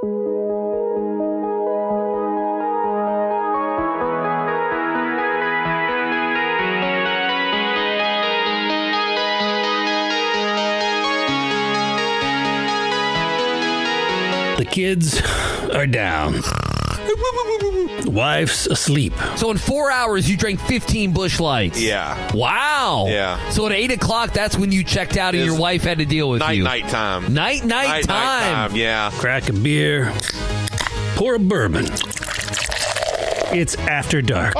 The kids are down. Wife's asleep. So in 4 hours, you drank 15 Busch Lights. Yeah. Wow. Yeah. So at 8 o'clock, that's when you checked out and your wife had to deal with you. Night time. Night time. Yeah. Crack a beer. Pour a bourbon. It's After Dark.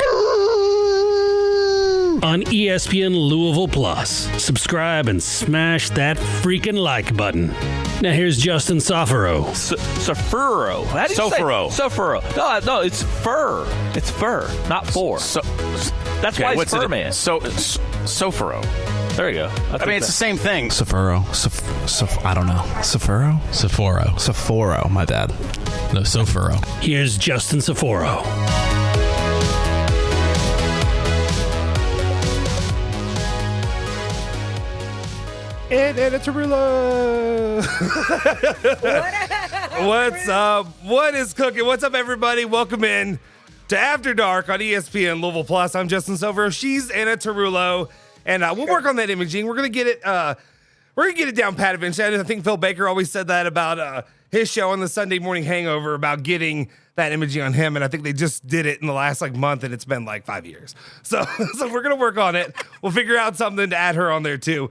On ESPN Louisville Plus. Subscribe and smash that freaking like button. Now here's Justin Soforo. Soforo. How do you Soforo. say Soforo? No, it's fur. It's fur, not four. That's why it's fur, man. Soforo. There you go. I mean, it's the same thing. Soforo. I don't know. Soforo? Soforo, my bad. No, Soforo. Here's Justin Soforo. And Tarullo. What's up? What is cooking? What's up, everybody? Welcome in to After Dark on ESPN Louisville Plus. I'm Justin Soforo. She's Anna Tarullo, and we'll work on that imaging. We're gonna get it. We're gonna get it down pat eventually. I think Phil Baker always said that about his show on the Sunday Morning Hangover about getting that imaging on him, and I think they just did it in the last month, and it's been 5 years. So we're gonna work on it. We'll figure out something to add her on there too.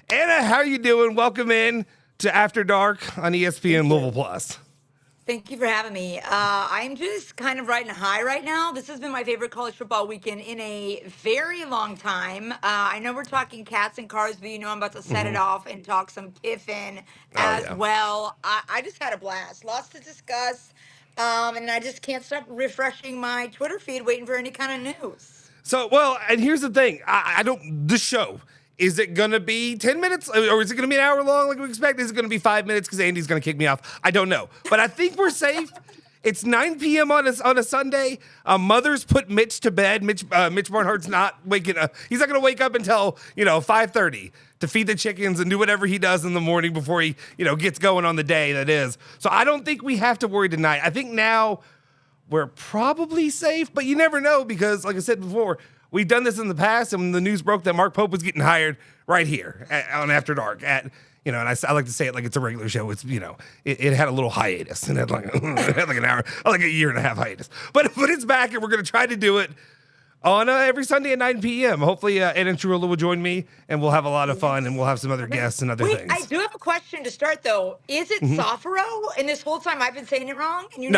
Anna, how are you doing? Welcome in to After Dark on ESPN Louisville Plus. Thank you for having me. I'm just kind of riding high right now. This has been my favorite college football weekend in a very long time. I know we're talking cats and cars, but I'm about to set it off and talk some Kiffin as well. I just had a blast. Lots to discuss. And I just can't stop refreshing my Twitter feed, waiting for any kind of news. So, and here's the thing. This show, is it going to be 10 minutes or is it going to be an hour long like we expect? Is it going to be 5 minutes because Andy's going to kick me off? I don't know. But I think we're safe. It's 9 p.m. on a Sunday. Mothers put Mitch to bed. Mitch Barnhart's not waking up. He's not going to wake up until, 5:30 to feed the chickens and do whatever he does in the morning before he, gets going on the day that is. So I don't think we have to worry tonight. I think now we're probably safe, but you never know because, like I said before, we've done this in the past, and when the news broke that Mark Pope was getting hired right here on After Dark and I like to say it like it's a regular show. It's, it had a little hiatus and it had like an hour, like a year and a half hiatus. But it's back, and we're going to try to do it on every Sunday at 9 p.m. Hopefully, Ed and Tarullo will join me, and we'll have a lot of fun, and we'll have some other guests and other things. I do have a question to start, though. Is it Soforo? And this whole time I've been saying it wrong, and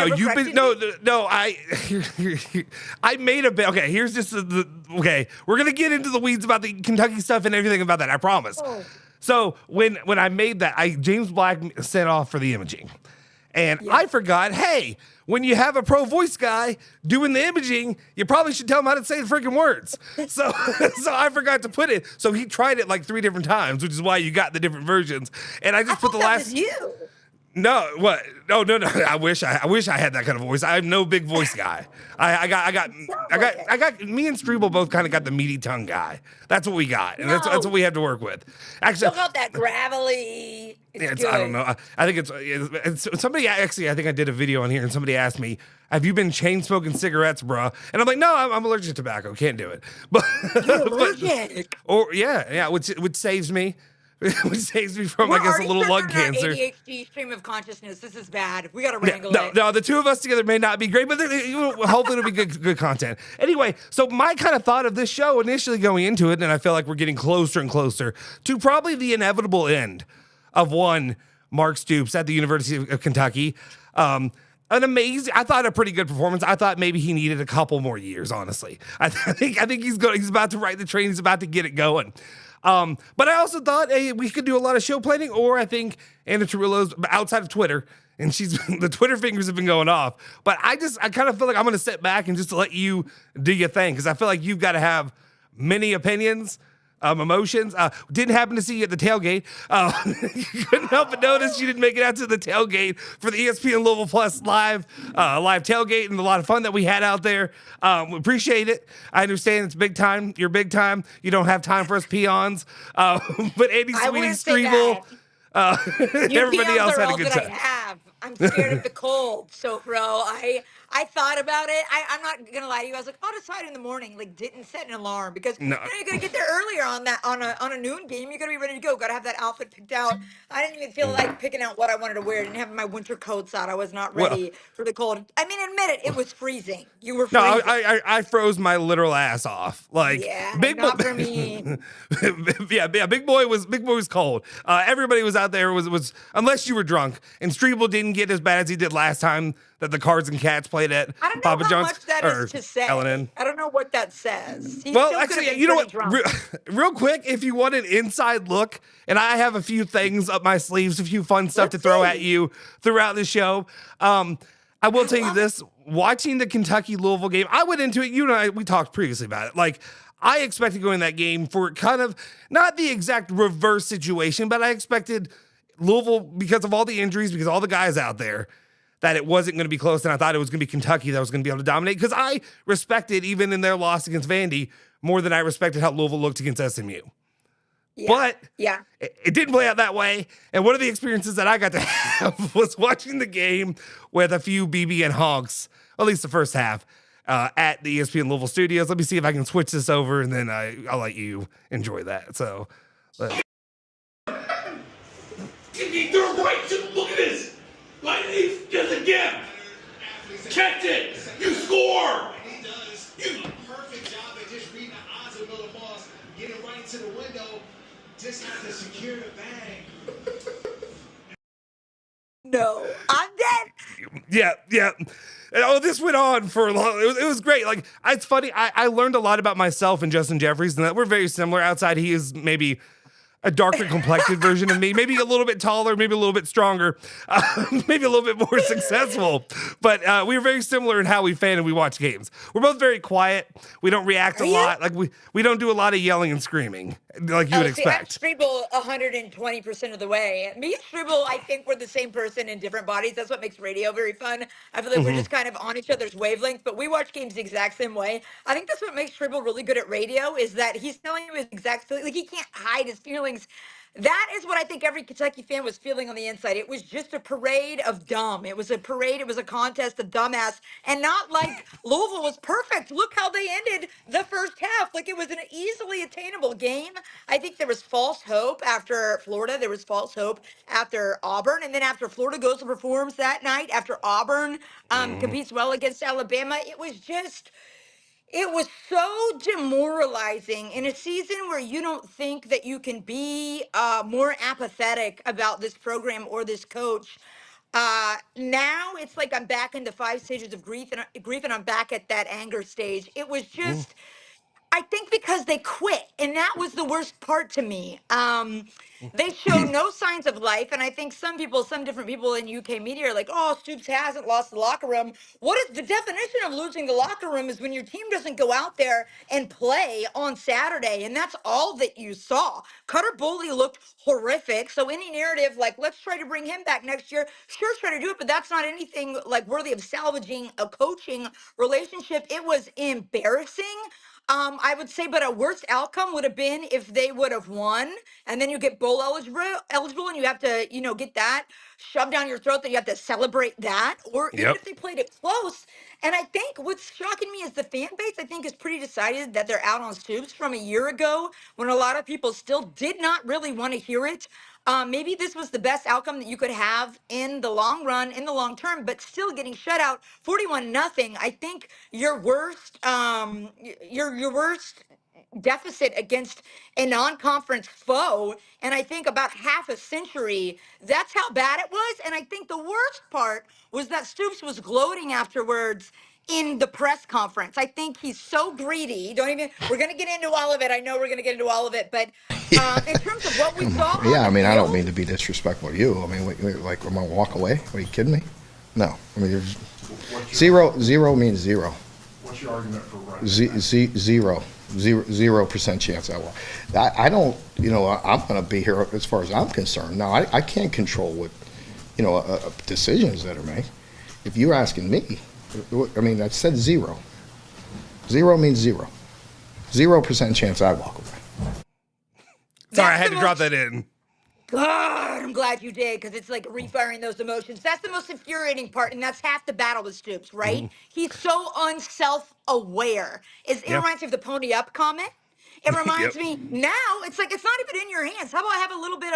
I made a bit. Okay, here's just okay. We're gonna get into the weeds about the Kentucky stuff and everything about that. I promise. Oh. So when I made that, James Black sent off for the imaging. And I forgot, hey, when you have a pro voice guy doing the imaging, you probably should tell him how to say the freaking words. So I forgot to put it. So he tried it 3 different times, which is why you got the different versions. And I just put the last. Was you. No, what? No. I wish I had that kind of voice. I'm no big voice guy. I got. Me and Strebel both kind of got the meaty tongue guy. That's what we got, and that's what we have to work with. Actually, still got that gravelly. I don't know. I think it's somebody actually. I think I did a video on here, and somebody asked me, "Have you been chain smoking cigarettes, bruh?" And I'm like, "No, I'm allergic to tobacco. Can't do it." But you're allergic. Which saves me. Which saves me from, I guess, a little lung cancer. ADHD stream of consciousness. This is bad. We got to wrangle it. No, the two of us together may not be great, but hopefully it'll be good content. Anyway, so my kind of thought of this show initially going into it, and I feel like we're getting closer and closer to probably the inevitable end of one Mark Stoops at the University of Kentucky. An amazing, I thought a pretty good performance. I thought maybe he needed a couple more years, honestly. I think he's good. He's about to ride the train. He's about to get it going. But I also thought, hey, we could do a lot of show planning, or I think Anna Tarullo's outside of Twitter, and the Twitter fingers have been going off. But I kind of feel like I'm going to sit back and just let you do your thing, because I feel like you've got to have many opinions, emotions. Didn't happen to see you at the tailgate. You couldn't help but notice you didn't make it out to the tailgate for the ESPN Louisville Plus live tailgate, and a lot of fun that we had out there. We appreciate it. I understand it's big time. You're big time. You don't have time for us peons. But Andy, Sweetie, Strebel, everybody else had a good time. I'm scared of the cold. So, bro, I thought about it. I'm not gonna lie to you. I was like, I'll decide in the morning. Like, didn't set an alarm because No. you're gonna get there earlier on a noon game. You're gonna be ready to go. Gotta have that outfit picked out. I didn't even feel like picking out what I wanted to wear. I didn't have my winter coats out. I was not ready for the cold. I mean, admit it. It was freezing. You were freezing. No, I froze my literal ass off. Like not for me. yeah, Big boy was cold. Everybody was out there was unless you were drunk. And Strebel didn't get as bad as he did last time that the Cards and Cats played at I don't know Papa how John's much that is to say. L&N. I don't know what that says. Well, actually, you know what? Real quick, if you want an inside look, and I have a few things up my sleeves, a few fun stuff to throw at you throughout the show. I will tell you this: watching the Kentucky Louisville game, I went into it. You and I, we talked previously about it. Like, I expected going in that game for kind of not the exact reverse situation, but I expected Louisville, because of all the injuries, because all the guys out there, that it wasn't going to be close, and I thought it was going to be Kentucky that was going to be able to dominate, because I respected, even in their loss against Vandy, more than I respected how Louisville looked against SMU. Yeah. But yeah, it didn't play out that way, and one of the experiences that I got to have was watching the game with a few BB and honks, at least the first half, at the ESPN Louisville studios. Let me see if I can switch this over, and then I'll let you enjoy that. So, They're right. Look at this. Like, it's just a gift. Catch it. You score. He does. You perfect job at just reading the odds of Miller Moss, getting right into the window, just have to secure the bag. No, I'm dead. Yeah. Oh, this went on for a long. It was great. Like, it's funny. I learned a lot about myself and Justin Jeffries, and that we're very similar. Outside, he is maybe a darker complected version of me, maybe a little bit taller, maybe a little bit stronger, maybe a little bit more successful. But we're very similar in how we fan and we watch games. We're both very quiet. We don't react a lot. Like we don't do a lot of yelling and screaming like you would expect. I'm Strebel 120% of the way. Me and Strebel, I think we're the same person in different bodies. That's what makes radio very fun. I feel like we're just kind of on each other's wavelength, but we watch games the exact same way. I think that's what makes Strebel really good at radio, is that he's telling you his exact feelings. Like, he can't hide his feelings. That is what I think every Kentucky fan was feeling on the inside. It was just a parade of dumb. It was a parade. It was a contest of dumbass. And not like Louisville was perfect. Look how they ended the first half. Like, it was an easily attainable game. I think there was false hope after Florida. There was false hope after Auburn. And then after Florida goes and performs that night, after Auburn competes well against Alabama, it was so demoralizing in a season where you don't think that you can be more apathetic about this program or this coach. Now it's like I'm back into 5 stages of grief, and I'm back at that anger stage. It was just, I think, because they quit, and that was the worst part to me. They showed no signs of life, and I think some different people in UK media are like, oh, Stoops hasn't lost the locker room. What is the definition of losing the locker room? Is when your team doesn't go out there and play on Saturday, and that's all that you saw. Cutter Boley looked horrific, so any narrative like, let's try to bring him back next year, sure, try to do it, but that's not anything like worthy of salvaging a coaching relationship. It was embarrassing. I would say, but a worse outcome would have been if they would have won, and then you get bowl eligible, and you have to, get that shoved down your throat that you have to celebrate that, or even if they played it close. And I think what's shocking me is the fan base, I think, is pretty decided that they're out on Stoops from a year ago when a lot of people still did not really want to hear it. Maybe this was the best outcome that you could have in the long run, in the long term, but still getting shut out 41-0. I think your worst deficit against a non-conference foe, and I think about half a century, that's how bad it was. And I think the worst part was that Stoops was gloating afterwards in the press conference. I think he's so greedy. We're going to get into all of it. I know we're going to get into all of it, but in terms of what we saw. Yeah, I mean, I don't mean to be disrespectful to you. I mean, like, am I going to walk away? Are you kidding me? No. I mean, there's zero means zero. What's your argument for running? 0% chance I will. I don't, I'm going to be here as far as I'm concerned. Now, I can't control what, decisions that are made. If you're asking me, I mean, I said zero. Zero means zero. 0% chance I walk away. Sorry, I had to drop that in. God, I'm glad you did, because it's like refiring those emotions. That's the most infuriating part, and that's half the battle with Stoops, right? He's so unself-aware. It Yeah. reminds me of the pony up comment. It reminds Yep. me now. It's like it's not even in your hands. How about I have a little bit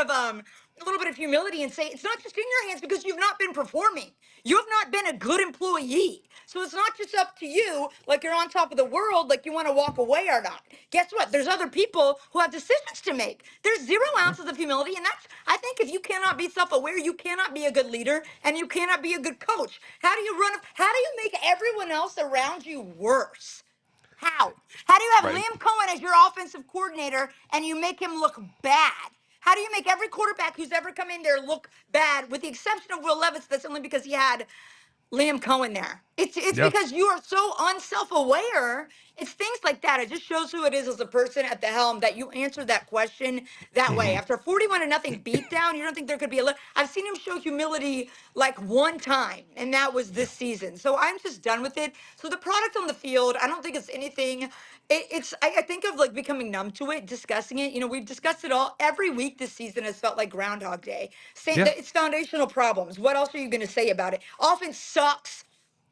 of humility and say it's not just in your hands because you've not been performing. You have not been a good employee. So it's not just up to you, like you're on top of the world, like you want to walk away or not. Guess what? There's other people who have decisions to make. There's 0 ounces of humility, and that's, I think, if you cannot be self-aware, you cannot be a good leader, and you cannot be a good coach. How do you make everyone else around you worse? How? How do you have Right. Liam Cohen as your offensive coordinator and you make him look bad? How do you make every quarterback who's ever come in there look bad, with the exception of Will Levis? That's only because he had Liam Cohen there. It's Yeah. because you are so unself-aware. It's things like that. It just shows who it is as a person at the helm that you answer that question that way. After a 41-0 beatdown, you don't think there could be I've seen him show humility like one time, and that was this season. So I'm just done with it. So the product on the field, I don't think it's anything. I think of like becoming numb to it, discussing it. You know, we've discussed it all. Every week this season has felt like Groundhog Day. Yeah. It's foundational problems. What else are you going to say about it? Offense sucks.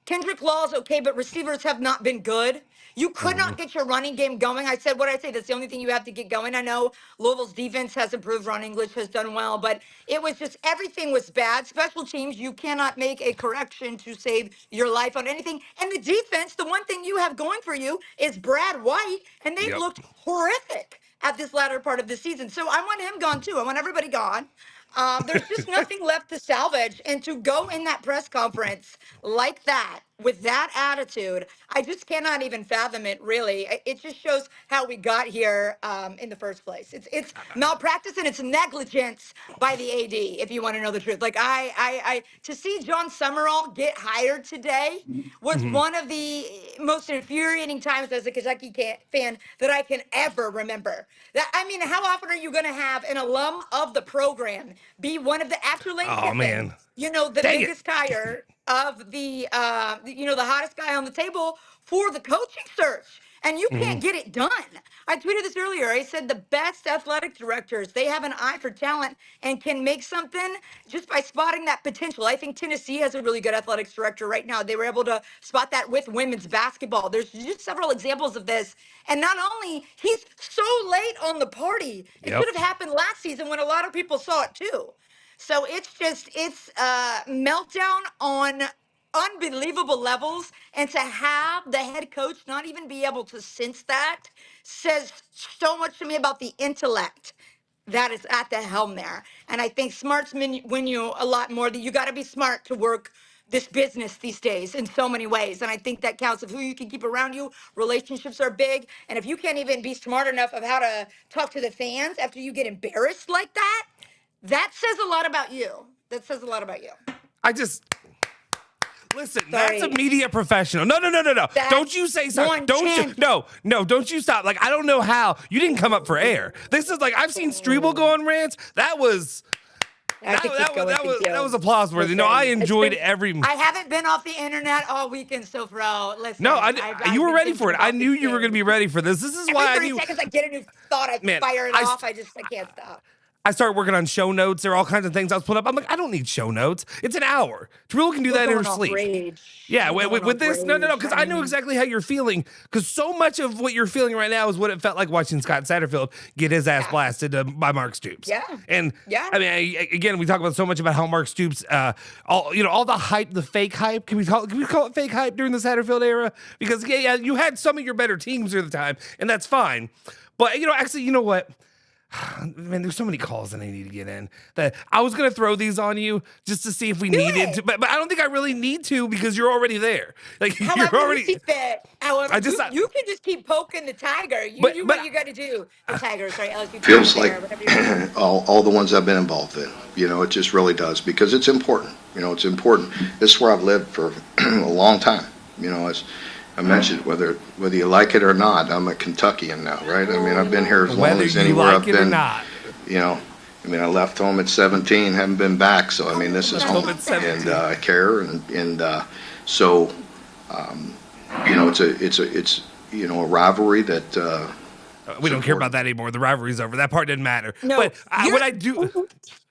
Kendrick Law's okay, but receivers have not been good. You could not get your running game going. I said what I say. That's the only thing you have to get going. I know Louisville's defense has improved. Ron English has done well, but it was just everything was bad. Special teams, you cannot make a correction to save your life on anything. And the defense, the one thing you have going for you is Brad White, and they've Yep. looked horrific at this latter part of the season. So I want him gone too. I want everybody gone. There's just nothing left to salvage, and to go in that press conference like that with that attitude, I just cannot even fathom it. Really, it just shows how we got here in the first place. It's malpractice and it's negligence by the AD. If you want to know the truth, like I to see John Summerall get hired today was one of the most infuriating times as a Kentucky fan that I can ever remember. How often are you going to have an alum of the program be one of the after Lane Oh, Kiffin, man. the Dang it. biggest hire of the hottest guy on the table for the coaching search, and you can't get it done. I tweeted this earlier. I said the best athletic directors, they have an eye for talent and can make something just by spotting that potential. I think Tennessee has a really good athletics director right now. They were able to spot that with women's basketball. There's just several examples of this. And not only, he's so late on the party. It Yep. should have happened last season when a lot of people saw it too. So it's meltdown on unbelievable levels. And to have the head coach not even be able to sense that says so much to me about the intellect that is at the helm there. And I think smarts win you a lot more. That you got to be smart to work this business these days in so many ways. And I think that counts of who you can keep around you. Relationships are big. And if you can't even be smart enough of how to talk to the fans after you get embarrassed like that, that says a lot about you. That says a lot about you. Listen, Sorry. that's a media professional. No. That's Don't you say something. Don't you stop. Like, I don't know how. You didn't come up for air. This is like, I've seen Strebel go on rants. That was applause worthy. No, I enjoyed every. I haven't been off the internet all weekend, Soforo. Listen. No, you were been ready for it. thinking I about knew this you were game. going to be ready for this. This is why I Every 30 knew. seconds I get a new thought, I fire it off. I can't stop. I started working on show notes. There are all kinds of things I was pulling up. I'm like, I don't need show notes. It's an hour. Tarullo can do that in her sleep. Yeah, with this, no, because I know exactly how you're feeling. Because so much of what you're feling right now is what it felt like watching Scott Satterfield get his ass blasted by Mark Stoops. Yeah. And I mean, again, we talk about so much about how Mark Stoops, all the hype, the fake hype. Can we call it fake hype during the Satterfield era? Because you had some of your better teams at the time, and that's fine. But actually, you know what? Man, there's so many calls that I need to get in that I was going to throw these on you just to see if we needed to, but I don't think I really need to because you're already there. Like, However, you're already. you see fit. However, you can just keep poking the tiger. You do what you got to do. The tiger, sorry, LSU. Feels like all the ones I've been involved in. It just really does because it's important. It's important. This is where I've lived for a long time. As I mentioned, whether you like it or not, I'm a Kentuckian now, right? I mean, I've been here as long as anywhere I've been. I left home at 17, haven't been back, so I mean, this is home, and I care, so it's a rivalry that We don't care about that anymore. The rivalry's over. That part didn't matter. No, But what I do.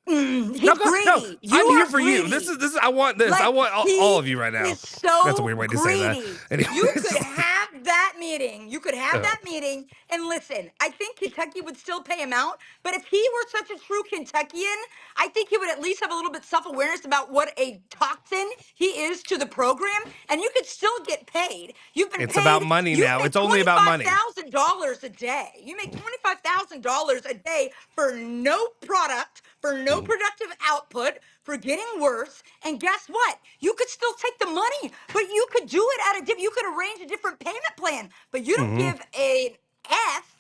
He's No, greedy. I'm here for greedy. you. This is. I want this. Like, I want all of you right now. He's so That's a weird way to say that. greedy. Anyways. You could have that meeting. You could have that meeting. And listen, I think Kentucky would still pay him out. But if he were such a true Kentuckian, I think he would at least have a little bit self-awareness about what a toxin he is to the program. And you could still get paid. You've been It's paid. about money you now. make It's only about money. $25,000 a day. You make $25,000 a day for no product, for no productive output, for getting worse. And guess what? You could still take the money, but you could do it at you could arrange a different payment plan, but you don't give an F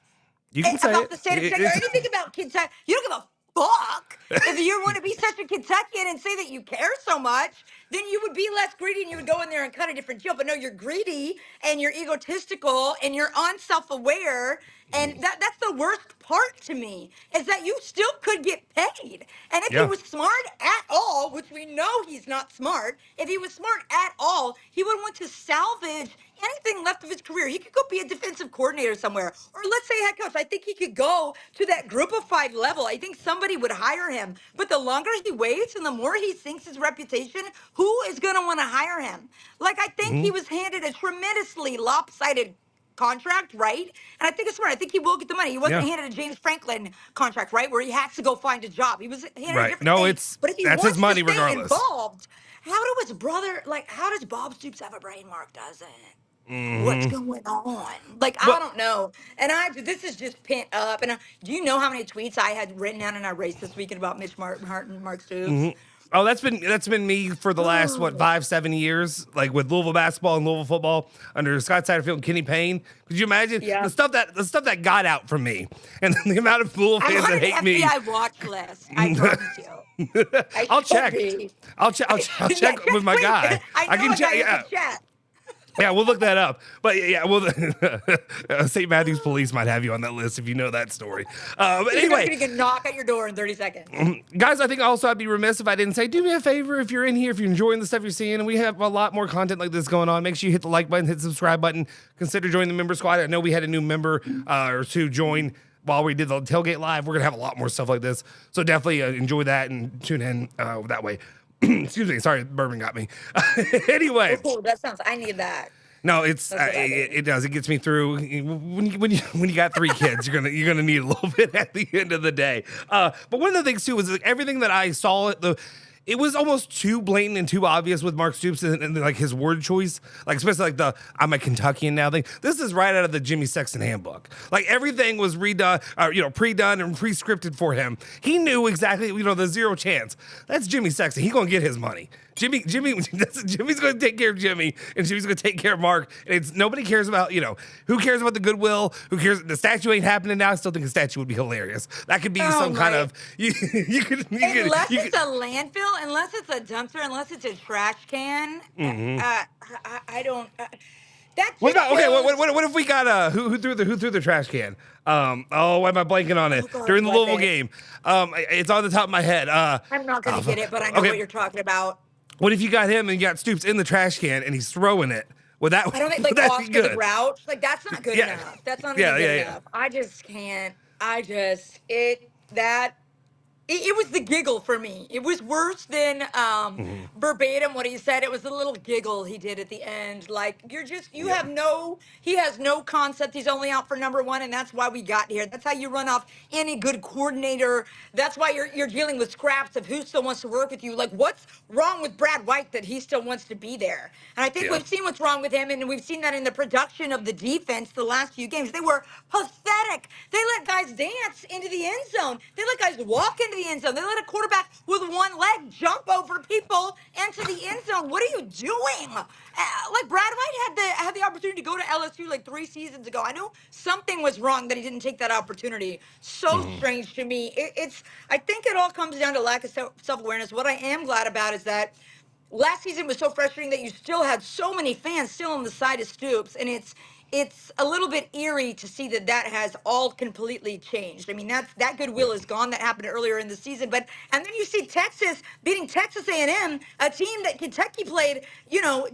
You can say about it. the state of Kentucky or anything about Kentucky. You don't give a fuck if you want to be such a Kentuckian and say that you care so much. Then you would be less greedy and you would go in there and cut a different deal. But no, you're greedy and you're egotistical and you're unself-aware. And that's the worst part to me is that you still could get paid. And if he was smart at all, which we know he's not smart, if he was smart at all, he would want to salvage anything left of his career. He could go be a defensive coordinator somewhere. Or let's say head coach. I think he could go to that group of 5 level. I think somebody would hire him. But the longer he waits and the more he sinks his reputation, who is going to want to hire him? Like, I think he was handed a tremendously lopsided contract, right? And I think it's smart. I think he will get the money. He wasn't handed a James Franklin contract, right, where he has to go find a job. He was handed a different thing. But if he that's wants his money to stay regardless. involved, how does Bob Stoops have a brain? Mark doesn't. What's going on? Like, I don't know. And this is just pent up. And do you know how many tweets I had written down in our race this weekend about Mitch Barnhart and Mark Stoops? Oh, that's been me for the last 5-7 years, like with Louisville basketball and Louisville football under Scott Satterfield and Kenny Payne. Could you imagine the stuff that got out from me and the amount of Louisville fans that hate me? FBI watch list. I promise you. I'll check. I'll check with my guy. I can check. Yeah, we'll look that up. But yeah, St. Matthew's police might have you on that list if you know that story. But anyway, you're gonna knock at your door in 30 seconds. Guys, I think also I'd be remiss if I didn't say, do me a favor if you're in here, if you're enjoying the stuff you're seeing, and we have a lot more content like this going on. Make sure you hit the like button, hit the subscribe button. Consider joining the member squad. I know we had a new member or two join while we did the tailgate live. We're gonna have a lot more stuff like this, so definitely enjoy that and tune in that way. Excuse me. Sorry, bourbon got me. Anyway. Oh, I need that. No, it does. It gets me through. When you got 3 kids, you're gonna need a little bit at the end of the day. But one of the things too was like, everything that I saw it was almost too blatant and too obvious with Mark Stoops and like his word choice, like especially like the "I'm a Kentuckian now" thing. This is right out of the Jimmy Sexton handbook. Like everything was redone, pre-done and pre-scripted for him. He knew exactly, the zero chance. That's Jimmy Sexton. He's gonna get his money. Jimmy's going to take care of Jimmy, and Jimmy's going to take care of Mark. And nobody cares about, who cares about the goodwill? Who cares? The statue ain't happening now. I still think a statue would be hilarious. That could be some kind of unless it's a landfill, unless it's a dumpster, unless it's a trash can. I don't. What if we got who threw the trash can? Why am I blanking on it? During the Louisville game. It's on the top of my head. I'm not going to get it, but I know what you're talking about. What if you got him and you got Stoops in the trash can and he's throwing it? I don't think like off to the route. Like that's not good enough. That's not good enough. I just can't. It was the giggle for me. It was worse than verbatim what he said. It was the little giggle he did at the end. Like he has no concept. He's only out for number 1, and that's why we got here. That's how you run off any good coordinator. That's why you're dealing with scraps of who still wants to work with you. Like what's wrong with Brad White that he still wants to be there? And I think we've seen what's wrong with him, and we've seen that in the production of the defense the last few games. They were pathetic. They let guys dance into the end zone. They let guys walk into the end zone. They let a quarterback with one leg jump over people into the end zone. What are you doing? Like Brad White had the opportunity to go to LSU like 3 seasons ago. I know something was wrong that he didn't take that opportunity. So strange to me. I think it all comes down to lack of self-awareness. What I am glad about is that last season was so frustrating that you still had so many fans still on the side of Stoops, and it's a little bit eerie to see that has all completely changed. I mean, that goodwill is gone. That happened earlier in the season, and then you see Texas beating Texas A&M, a team that Kentucky played,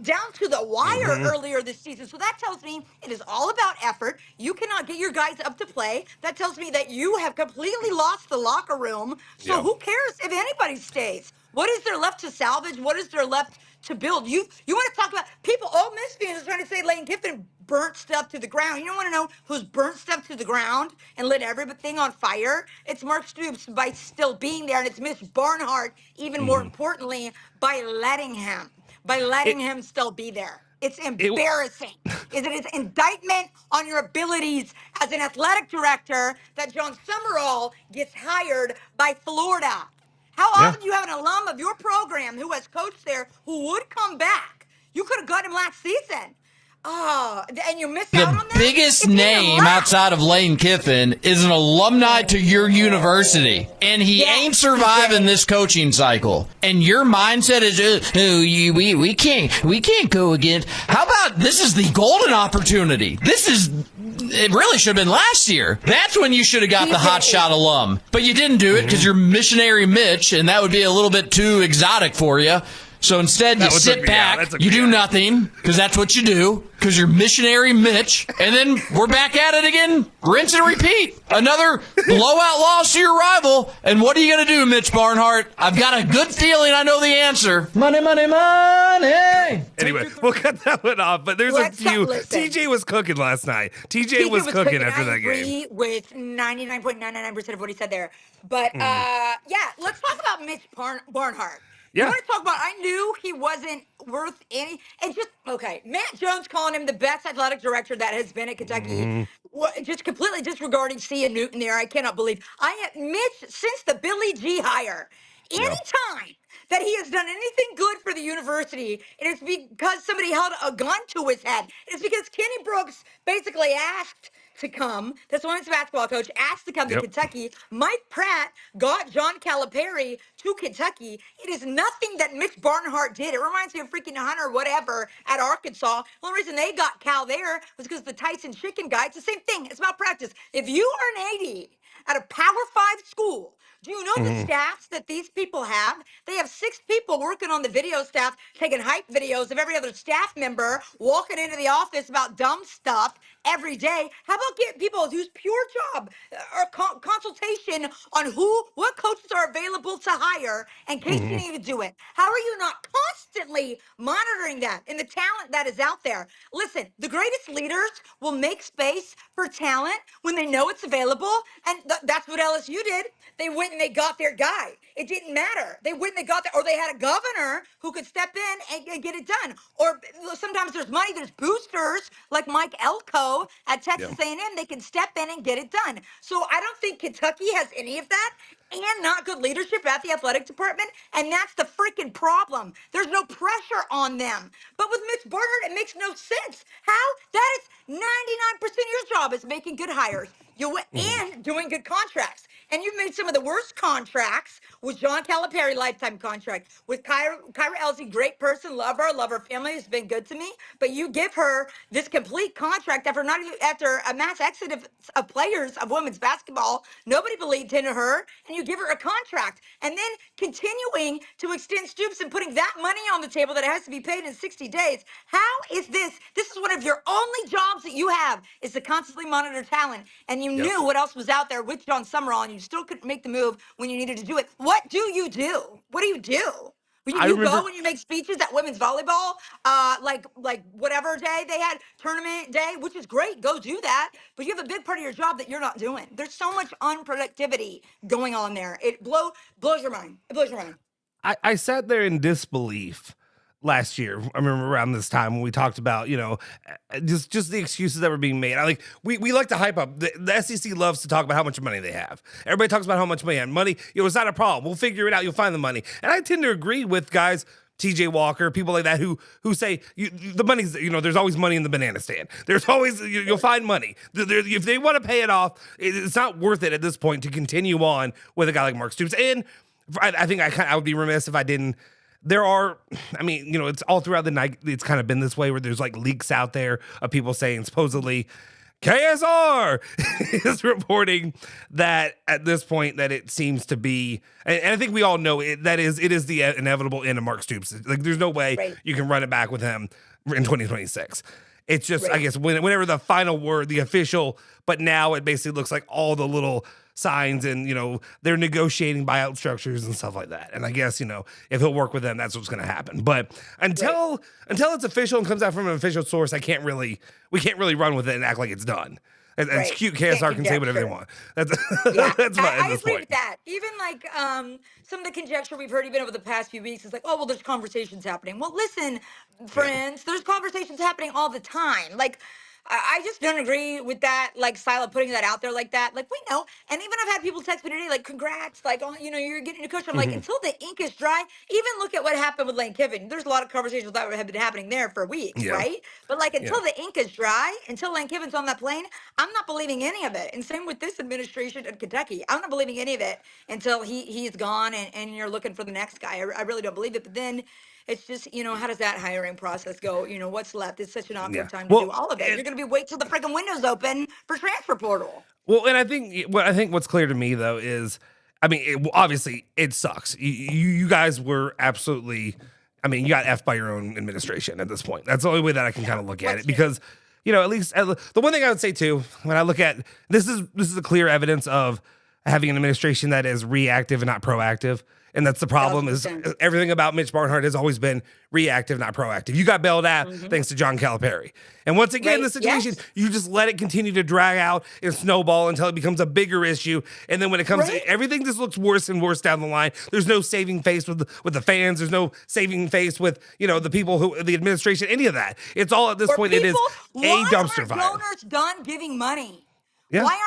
down to the wire earlier this season. So that tells me it is all about effort. You cannot get your guys up to play. That tells me that you have completely lost the locker room. So who cares if anybody stays? What is there left to salvage? What is there left to build? You want to talk about people? Ole Miss fans are trying to say Lane Kiffin burnt stuff to the ground. You don't want to know who's burnt stuff to the ground and lit everything on fire? It's Mark Stoops by still being there, and it's Mitch Barnhart, even more importantly, by letting him still be there. It's embarrassing. It is indictment on your abilities as an athletic director that John Summerall gets hired by Florida. How often do you have an alum of your program who has coached there who would come back? You could have got him last season. Oh, and you missed out on that? The biggest name outside of Lane Kiffin is an alumni to your university, and he ain't surviving this coaching cycle. And your mindset is, we can't go against. How about this is the golden opportunity? It really should have been last year. That's when you should have got the hotshot alum. But you didn't do it because you're missionary Mitch, and that would be a little bit too exotic for you. So instead, you sit back, you do nothing, because that's what you do, because you're missionary Mitch, and then we're back at it again, rinse and repeat. Another blowout loss to your rival, and what are you going to do, Mitch Barnhart? I've got a good feeling I know the answer. Money, money, money. Anyway, we'll cut that one off, but there's a few. TJ was cooking last night. TJ was cooking after that game. I agree with 99.999% of what he said there. But, let's talk about Mitch Barnhart. You want to talk about, I knew he wasn't worth any, and Matt Jones calling him the best athletic director that has been at Kentucky, just completely disregarding Cia Newton there. I cannot believe. Mitch, since the Billy G hire, anytime that he has done anything good for the university, it is because somebody held a gun to his head. It's because Kenny Brooks basically asked to come, this women's basketball coach asked to come to Kentucky. Mike Pratt got John Calipari to Kentucky. It is nothing that Mitch Barnhart did. It reminds me of freaking Hunter whatever at Arkansas. The only reason they got Cal there was because the Tyson chicken guy. It's the same thing. It's malpractice. If you are an AD at a Power 5 school, do you know the staffs that these people have? They have 6 people working on the video staff, taking hype videos of every other staff member walking into the office about dumb stuff every day. How about get people whose pure job or consultation on what coaches are available to hire in case you need to do it? How are you not constantly monitoring that and the talent that is out there? Listen, the greatest leaders will make space for talent when they know it's available, and that's what LSU did. They went and they got their guy. It didn't matter. They went and they got or they had a governor who could step in and get it done. Or sometimes there's money, there's boosters like Mike Elko at Texas A&M. They can step in and get it done. So I don't think Kentucky has any of that, and not good leadership at the athletic department, and that's the freaking problem. There's no pressure on them. But with Mitch Barnhart, it makes no sense. How? That is 99% of your job is making good hires. And doing good contracts. And you've made some of the worst contracts with John Calipari, lifetime contract. With Kyra Elsie, great person, love her family, has been good to me. But you give her this complete contract after a mass exodus of players of women's basketball. Nobody believed in her, and you give her a contract. And then continuing to extend Stoops and putting that money on the table that it has to be paid in 60 days. How is this? This is one of your only jobs that you have, is to constantly monitor talent. And you knew what else was out there with John Summerall, and you still couldn't make the move when you needed to do it. What do you do? What do you do? When you go and you make speeches at women's volleyball, like whatever day they had, tournament day, which is great, go do that. But you have a big part of your job that you're not doing. There's so much unproductivity going on there. It blows your mind. It blows your mind. I sat there in disbelief last year. I remember around this time when we talked about, just the excuses that were being made. We like to hype up. The SEC loves to talk about how much money they have. Everybody talks about how much money. And money, it's not a problem. We'll figure it out. You'll find the money. And I tend to agree with guys, TJ Walker, people like that who say the money's, there's always money in the banana stand. There's always, you'll find money. If they want to pay it off, it's not worth it at this point to continue on with a guy like Mark Stoops. And I think I would be remiss if I didn't there are, I mean, you know, it's all throughout the night. It's kind of been this way where there's like leaks out there of people saying supposedly KSR is reporting that at this point that it seems to be, and I think we all know it is the inevitable end of Mark Stoops. Like there's no way you can run it back with him in 2026. It's just, I guess, whenever the final word, the official, but now it basically looks like all the little signs and, you know, they're negotiating buyout structures and stuff like that. And I guess, you know, if he'll work with them, that's what's going to happen. But until it's official and comes out from an official source, we can't really run with it and act like it's done. And it's cute. KSR can say whatever they want. That's that's fine. I agree with that. Even like some of the conjecture we've heard even over the past few weeks is like, oh, well, there's conversations happening. Well, listen, friends, there's conversations happening all the time. Like, I just don't agree with that, like, style of putting that out there like that. Like, we know. And even I've had people text me today, like, congrats, like, oh, you know, you're getting a coach. I'm like, until the ink is dry, even look at what happened with Lane Kiffin. There's a lot of conversations that have been happening there for weeks, right? But, like, until the ink is dry, until Lane Kiffin's on that plane, I'm not believing any of it. And same with this administration in Kentucky. I'm not believing any of it until he's gone and you're looking for the next guy. I really don't believe it. But then it's just, you know, how does that hiring process go? You know, what's left? It's such an awkward time to do all of it. You're going to be wait till the freaking windows open for transfer portal. Well, and I think what's clear to me though is, I mean, obviously it sucks. You guys were absolutely, I mean, you got effed by your own administration at this point. That's the only way that I can kind of look at it because, you know, at least the one thing I would say too, when I look at this is a clear evidence of having an administration that is reactive and not proactive. And that's the problem is everything about Mitch Barnhart has always been reactive, not proactive. You got bailed out thanks to John Calipari. And once again, the situation, you just let it continue to drag out and snowball until it becomes a bigger issue. And then when it comes to everything just looks worse and worse down the line. There's no saving face with the fans. There's no saving face with, you know, the people the administration, any of that. It's all at this point, it is a dumpster fire. Donors done giving money. Yeah. Why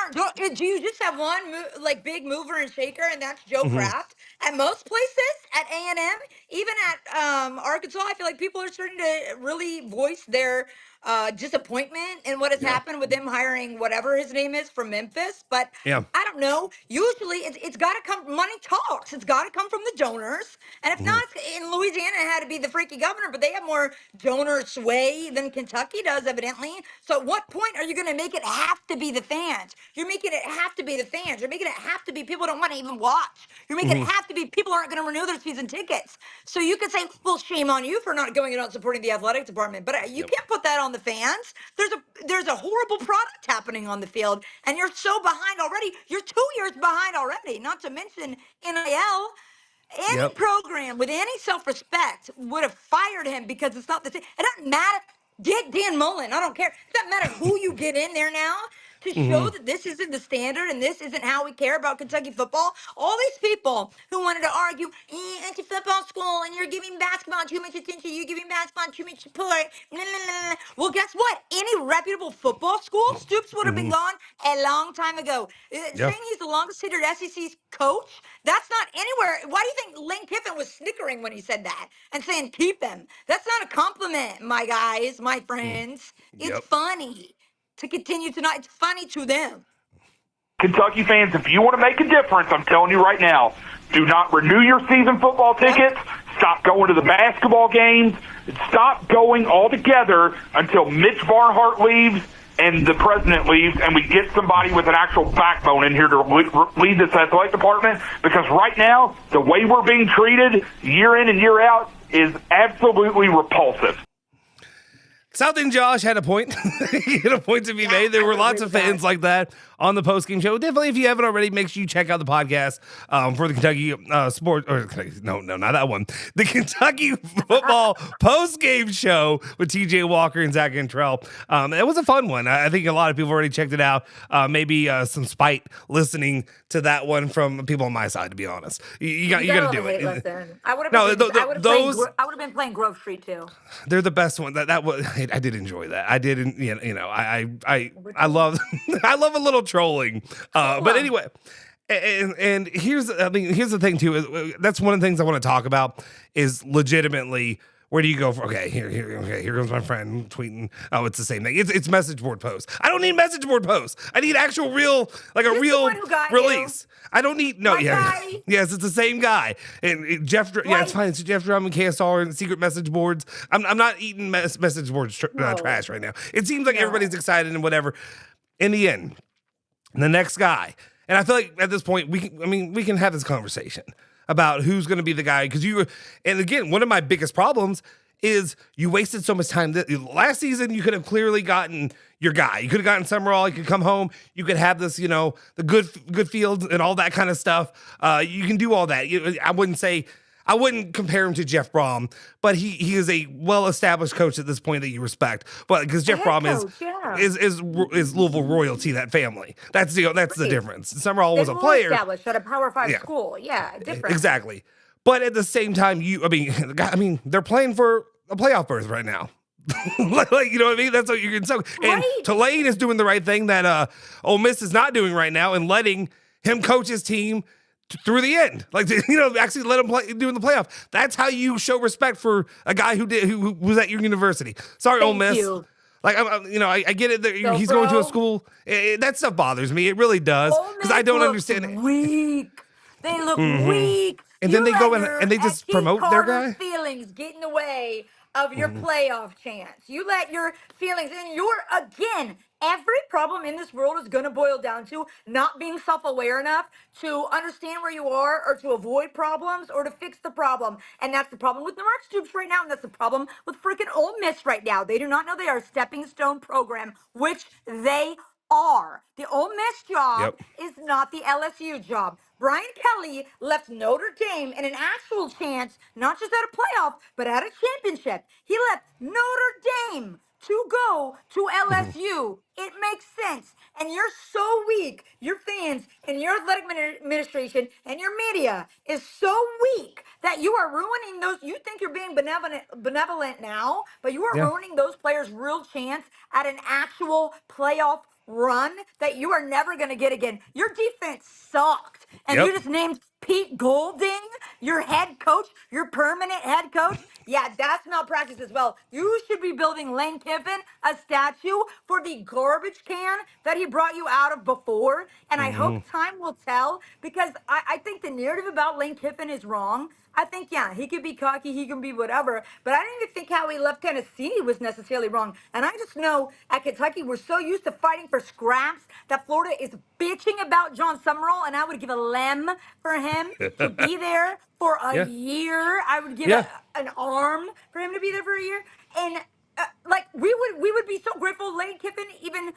do you just have one like big mover and shaker, and that's Joe Kraft? At most places, at A&M, even at Arkansas, I feel like people are starting to really voice their disappointment in what has happened with them hiring whatever his name is from Memphis. But I don't know. Usually, it's got to come. Money talks. It's got to come from the donors. And if not, in Louisiana, it had to be the freaky governor. But they have more donor sway than Kentucky does, evidently. So, at what point are you going to make it have to be the fans? You're making it have to be the fans. You're making it have to be people don't want to even watch. You're making it have to be people aren't going to renew their season tickets. So you could say, well, shame on you for not going and not supporting the athletic department. But you can't put that on the fans. There's a horrible product happening on the field, and you're so behind already. You're 2 years behind already, not to mention NIL. Any program with any self-respect would have fired him because it's not the same. It doesn't matter. Get Dan Mullen. I don't care. It doesn't matter who you get in there now to show that this isn't the standard and this isn't how we care about Kentucky football. All these people who wanted to argue, anti-football school and you're giving basketball too much attention, you're giving basketball too much support. Blah, blah, blah. Well, guess what? Any reputable football school, Stoops would have been gone a long time ago. Saying he's the longest tenured SEC coach, that's not anywhere. Why do you think Lane Kiffin was snickering when he said that and saying keep him? That's not a compliment, my guys, my friends. It's funny to continue to not. It's funny to them. Kentucky fans, if you want to make a difference, I'm telling you right now, do not renew your season football tickets. Stop going to the basketball games. Stop going altogether until Mitch Barnhart leaves and the president leaves and we get somebody with an actual backbone in here to lead this athletic department. Because right now, the way we're being treated year in and year out is absolutely repulsive. Southern Josh had a point. He had a point to be made. There were lots of fans like that on the post-game show. Definitely, if you haven't already, make sure you check out the podcast for the Kentucky not that one. The Kentucky football post-game show with TJ Walker and Zach Cantrell. It was a fun one. I think a lot of people already checked it out. Maybe some spite listening to that one from people on my side, to be honest. You got to do it. Listen, I would have been playing Grove Street too. They're the best one. That was. I did enjoy that. I didn't. You know. I love. I love a little trolling. But anyway, and here's the thing too. That's one of the things I want to talk about is legitimately Where do you go for? Okay, here comes my friend tweeting. Oh, it's the same thing. It's message board posts. I don't need message board posts. I need actual real, like a real release. I don't need yes, it's the same guy. And Jeff, it's fine. It's Jeff Drum and KSR and secret message boards. I'm not eating message board trash right now. It seems like everybody's excited and whatever. In the end, the next guy, and I feel like at this point we can have this conversation about who's going to be the guy, because and again, one of my biggest problems is you wasted so much time. Last season, you could have clearly gotten your guy. You could have gotten Summerall. You could come home. You could have this, the good fields and all that kind of stuff. You can do all that. I wouldn't compare him to Jeff Brom, but he is a well-established coach at this point that you respect. But because Jeff Brom is Louisville royalty, that family. That's the difference. Summerall was a player established at a Power 5 school. Yeah, different. Exactly. But at the same time, they're playing for a playoff berth right now. Like, you know what I mean? That's what you can say. And Tulane is doing the right thing that Ole Miss is not doing right now, and letting him coach his team through the end, actually let him play doing the playoff. That's how you show respect for a guy who was at your university. Sorry, Ole Miss. I get it. He's going to a school. That stuff bothers me. It really does, because I don't understand it. Weak. They look weak. And then they go and they just promote their guy. Feelings get in the way of your playoff chance. You let your feelings, and every problem in this world is going to boil down to not being self-aware enough to understand where you are, or to avoid problems, or to fix the problem. And that's the problem with the Mark Stoops right now, and that's the problem with freaking Ole Miss right now. They do not know they are a stepping stone program, which they are. The Ole Miss job is not the LSU job. Brian Kelly left Notre Dame in an actual chance, not just at a playoff, but at a championship. He left Notre Dame to go to LSU. It makes sense. And you're so weak. Your fans and your athletic administration and your media is so weak that you are ruining those. You think you're being benevolent now, but you are ruining those players' real chance at an actual playoff run that you are never going to get again. Your defense sucked. And you just named Pete Golding your head coach, your permanent head coach. Yeah, that's malpractice as well. You should be building Lane Kiffin a statue for the garbage can that he brought you out of before. And I hope time will tell, because I think the narrative about Lane Kiffin is wrong. I think, he could be cocky, he can be whatever, but I didn't even think how he left Tennessee was necessarily wrong. And I just know at Kentucky, we're so used to fighting for scraps that Florida is bitching about John Summerall, and I would give a limb for him to be there for a year. I would give an arm for him to be there for a year. And we would be so grateful Lane Kiffin even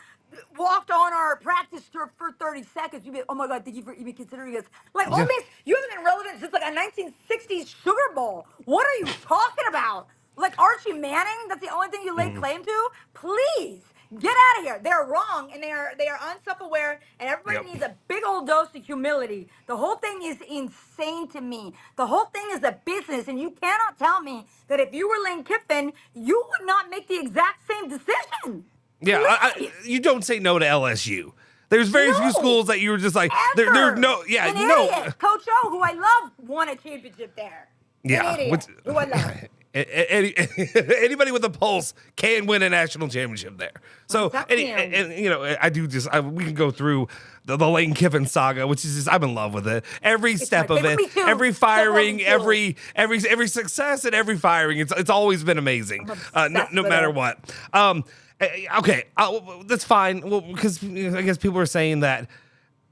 walked on our practice turf for 30 seconds. You'd be, oh my God, thank you for even considering us. Ole Miss, you haven't been relevant since a 1960s Sugar Bowl. What are you talking about? Like Archie Manning, that's the only thing you lay claim to? Please, get out of here. They're wrong, and they are unself-aware, and everybody needs a big old dose of humility. The whole thing is insane to me. The whole thing is a business, and you cannot tell me that if you were Lane Kiffin, you would not make the exact same decision. Yeah, you don't say no to LSU. There's very few schools that you were just like, there's no, idiot. Coach O, who I love, won a championship there. Yeah, An idiot, who I love. Anybody with a pulse can win a national championship there. So, we can go through the Lane Kiffin saga, which is just, I'm in love with it. Every step of it, every firing, every success, and every firing. It's always been amazing, no matter what. Okay, that's fine. Well, because I guess people are saying that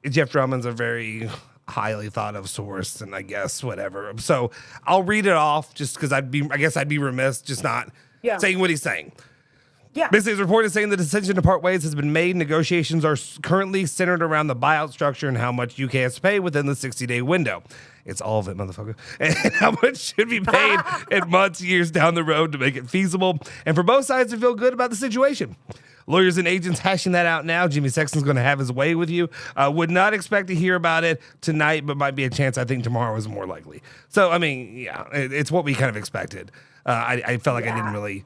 Jeff Drummond's a very highly thought of source, and I guess whatever. So I'll read it off just because I'd be remiss just not saying what he's saying. Yeah. Basically, his report is saying the decision to part ways has been made. Negotiations are currently centered around the buyout structure and how much UK has to pay within the 60-day window. It's all of it, motherfucker. And how much should be paid in months, years down the road to make it feasible, and for both sides to feel good about the situation. Lawyers and agents hashing that out now. Jimmy Sexton's going to have his way with you. Would not expect to hear about it tonight, but might be a chance. I think tomorrow is more likely. So, it's what we kind of expected. I felt like I didn't really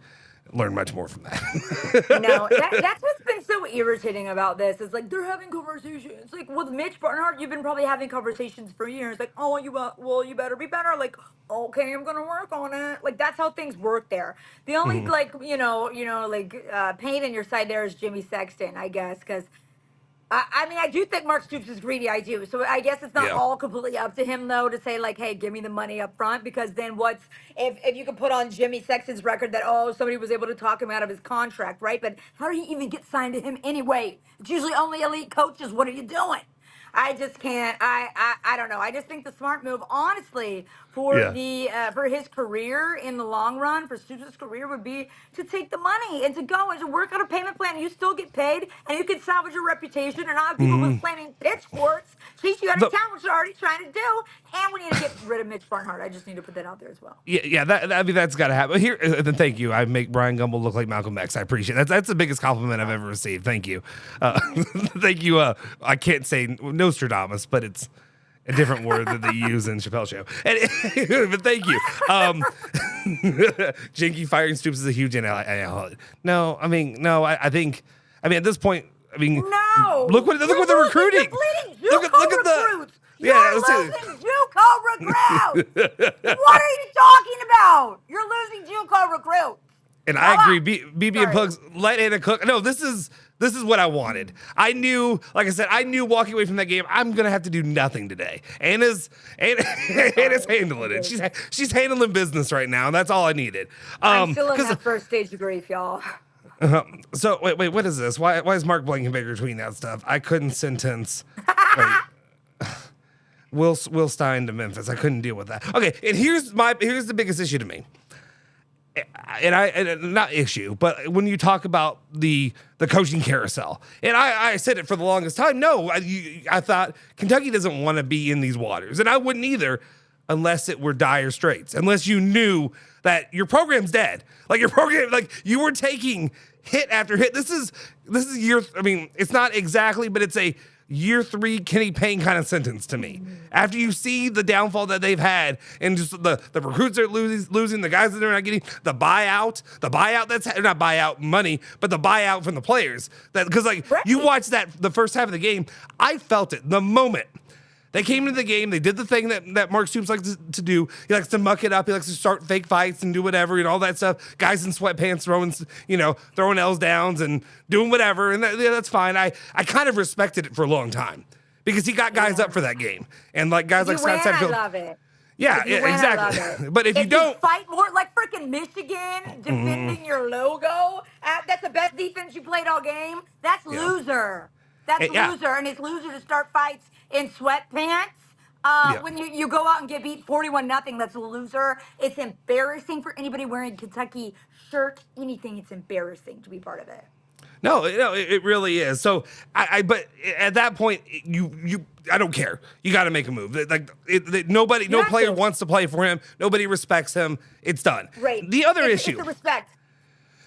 learn much more from that. No, that's what's been find so irritating about this is like they're having conversations. Like with Mitch Barnhart, you've been probably having conversations for years. Like, oh, you better be better. Like, okay, I'm gonna work on it. Like that's how things work there. The only pain in your side there is Jimmy Sexton, I guess, because. I mean, I do think Mark Stoops is greedy. I do. So I guess it's not all completely up to him, though, to say, like, hey, give me the money up front. Because then if you could put on Jimmy Sexton's record that, somebody was able to talk him out of his contract, right? But how did he even get signed to him anyway? It's usually only elite coaches. What are you doing? I just can't. I don't know. I just think the smart move, honestly, for for his career in the long run, for Stoops' career, would be to take the money and to go and to work on a payment plan. You still get paid, and you can salvage your reputation and not have people with flaming pitchforks chase you out of town, which they're already trying to do. And we need to get rid of Mitch Barnhart. I just need to put that out there as well. Yeah. That's got to happen. Here, thank you. I make Brian Gumbel look like Malcolm X. I appreciate it. That's the biggest compliment I've ever received. Thank you. Thank you. I can't say Nostradamus, but it's a different word that they use in Chappelle's show. But thank you. Jinky firing Stoops is a huge No, I think at this point, look what they're recruiting. Look at the. You're losing JUCO recruits. What are you talking about? You're losing JUCO recruits. And I agree. BB and Pugs, let Anna cook. No, this is what I wanted. I knew, like I said, walking away from that game, I'm gonna have to do nothing today. Anna's handling it. She's handling business right now, and that's all I needed. I'm still in that first stage of grief, y'all. So wait, what is this? Why is Mark Blankenbaker tweeting that stuff? I couldn't sentence. Will Stein to Memphis. I couldn't deal with that. Okay, and here's the biggest issue to me. And not issue, but when you talk about the coaching carousel, and I said it for the longest time. No, I thought Kentucky doesn't want to be in these waters, and I wouldn't either, unless it were dire straits. Unless you knew that your program's dead, like your program, like you were taking hit after hit. This is year. I mean, it's not exactly, but it's a year 3 Kenny Payne kind of sentence to me. After you see the downfall that they've had and just the recruits are losing, the guys that they're not getting, the buyout that's not buyout money, but the buyout from the players. That because you watch the first half of the game, I felt it the moment they came into the game. They did the thing that Mark Stoops likes to do. He likes to muck it up. He likes to start fake fights and do whatever and all that stuff. Guys in sweatpants throwing L's downs and doing whatever. And that's fine. I kind of respected it for a long time because he got guys up for that game. And guys like Scott Satterfield. I love it. Yeah, exactly. But if you don't fight more, like freaking Michigan defending your logo, that's the best defense you played all game. That's loser. That's loser, and it's loser to start fights in sweatpants. When you go out and get beat 41-0, that's a loser. It's embarrassing for anybody wearing a Kentucky shirt. Anything, it's embarrassing to be part of it. No, it really is. So but at that point, I don't care. You got to make a move. No player wants to play for him. Nobody respects him. It's done. Right. The other issue. It's the respect.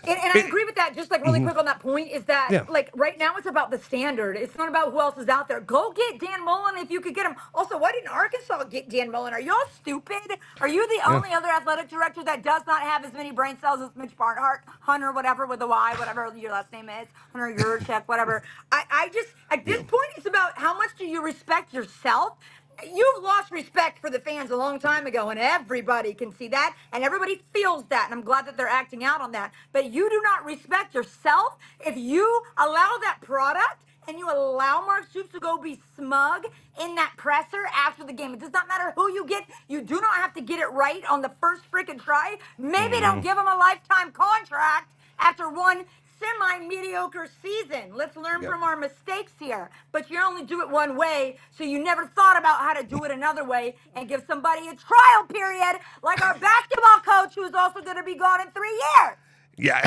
And I agree with that. Just really quick on that point is that right now it's about the standard. It's not about who else is out there. Go get Dan Mullen if you could get him. Also, why didn't Arkansas get Dan Mullen? Are y'all stupid? Are you the only other athletic director that does not have as many brain cells as Mitch Barnhart, Hunter, whatever with a Y, whatever your last name is, Hunter Yurchek, whatever. I just at this point it's about how much do you respect yourself. You've lost respect for the fans a long time ago, and everybody can see that, and everybody feels that, and I'm glad that they're acting out on that. But you do not respect yourself if you allow that product and you allow Mark Stoops to go be smug in that presser after the game. It does not matter who you get. You do not have to get it right on the first freaking try. Maybe don't give him a lifetime contract after one semi-mediocre season. Let's learn from our mistakes here. But you only do it one way, so you never thought about how to do it another way and give somebody a trial period like our basketball coach who's also going to be gone in 3 years. Yeah.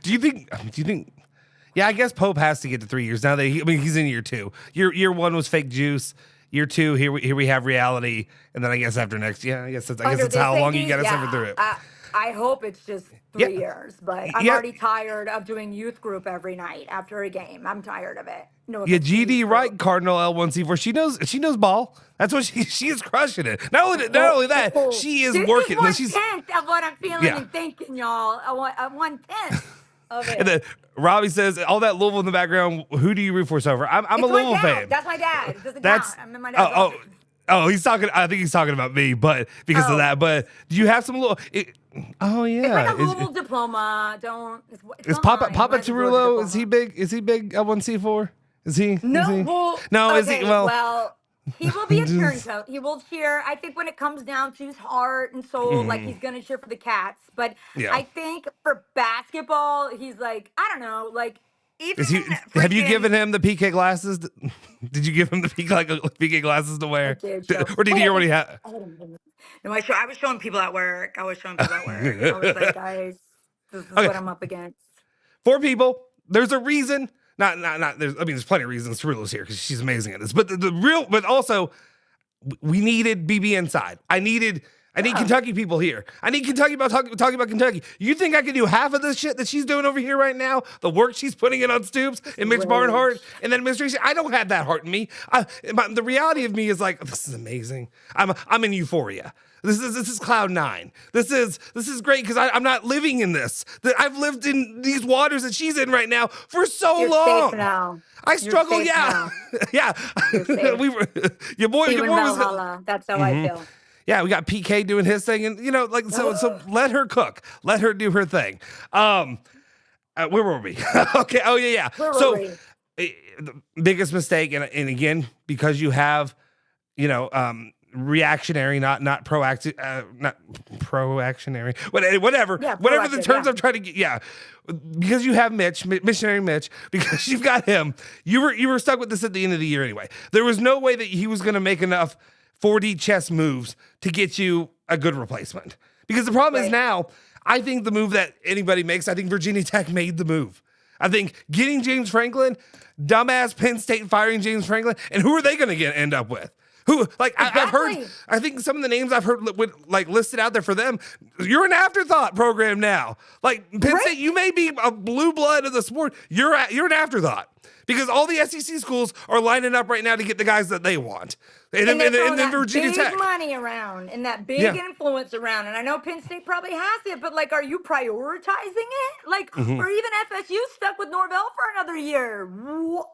Do you think yeah, I guess Pope has to get to 3 years now that he's in year 2. Year 1 was fake juice. Year 2, here we have reality, and then I guess after next, I guess that's how long you got to suffer through it. I hope it's just 3 years, but I'm already tired of doing youth group every night after a game. I'm tired of it. No. Yeah, GD Wright, Cardinal L1C4. She knows ball. That's what she is crushing it. Not only that, she is working. This is 1/10 of what I'm feeling and thinking, y'all. 1/10 of it. And then Robbie says, all that Louisville in the background, who do you root for so far? I'm a It's my Louisville dad. fan. That's my dad. It doesn't count. I'm in my dad's oh, office. oh, he's talking. I think he's talking about me, but because of that. But do you have some little? Oh yeah, It's like a Louisville diploma. It's is not Papa mine. Papa Mine's a Georgia Tarullo? diploma. Is he big? Is he big? L1C4? Is he? No, Is he? well, No, okay, is he? Well, he will be a turncoat. He will cheer. I think when it comes down to his heart and soul, like he's gonna cheer for the Cats. But Yeah. I think for basketball, he's like, I don't know, like even is he? Have you given him the PK glasses? Did you give him the PK glasses to wear? Or did he hear what he had? No, I was showing people at work. I was like, guys, this is what I'm up against. 4 people. There's a reason. Not. There's plenty of reasons Tarullo's here because she's amazing at this. But but also, we needed BB inside. I need Kentucky people here. I need Kentucky talking about Kentucky. You think I can do half of this shit that she's doing over here right now? The work she's putting in on Stoops and Mitch Barnhart and then administration. I don't have that heart in me. The reality of me is like, this is amazing. I'm in euphoria. This is cloud 9. This is great because I'm not living in this. I've lived in these waters that she's in right now for so You're long. safe now. I struggle, yeah. Yeah. Your boy was. That's how I feel. Yeah, we got PK doing his thing, and so let her cook, let her do her thing. Where were we? Okay. Oh yeah. Where were we? The biggest mistake, and again, because you have, reactionary, not proactive, not proactionary, whatever the terms I'm trying to get. Yeah, because you have missionary Mitch, because you've got him. You were stuck with this at the end of the year anyway. There was no way that he was going to make enough 4D chess moves to get you a good replacement. Because the problem is now, I think the move that anybody makes, I think Virginia Tech made the move. I think getting James Franklin, dumbass Penn State firing James Franklin, and who are they going to end up with? Who, like, I've heard, I think some of the names I've heard listed out there for them, you're an afterthought program now. Like, Penn State, you may be a blue blood of the sport, you're an afterthought. Because all the SEC schools are lining up right now to get the guys that they want. And then Virginia Tech. Big money around and that big influence around. And I know Penn State probably has it, but like, are you prioritizing it? Like, or even FSU stuck with Norvell for another year.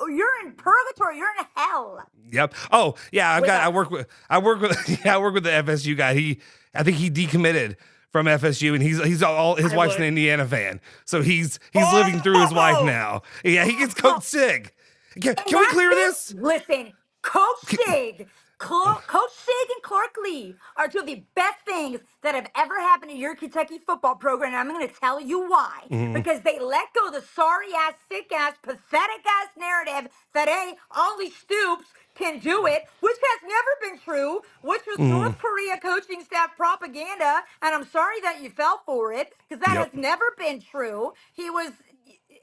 You're in purgatory. You're in hell. Yep. Oh yeah, I work with the FSU guy. I think he decommitted from FSU, and he's all his wife's an Indiana fan, so he's living through his wife now. Yeah, he gets Coach Sig. Can we clear this? Listen, Coach Sig. Coach Sig and Clark Lee are two of the best things that have ever happened to your Kentucky football program, and I'm going to tell you why. Because they let go the sorry-ass, sick-ass, pathetic-ass narrative that, hey, only Stoops can do it, which has never been true, which was North Korea coaching staff propaganda, and I'm sorry that you fell for it, because that has never been true.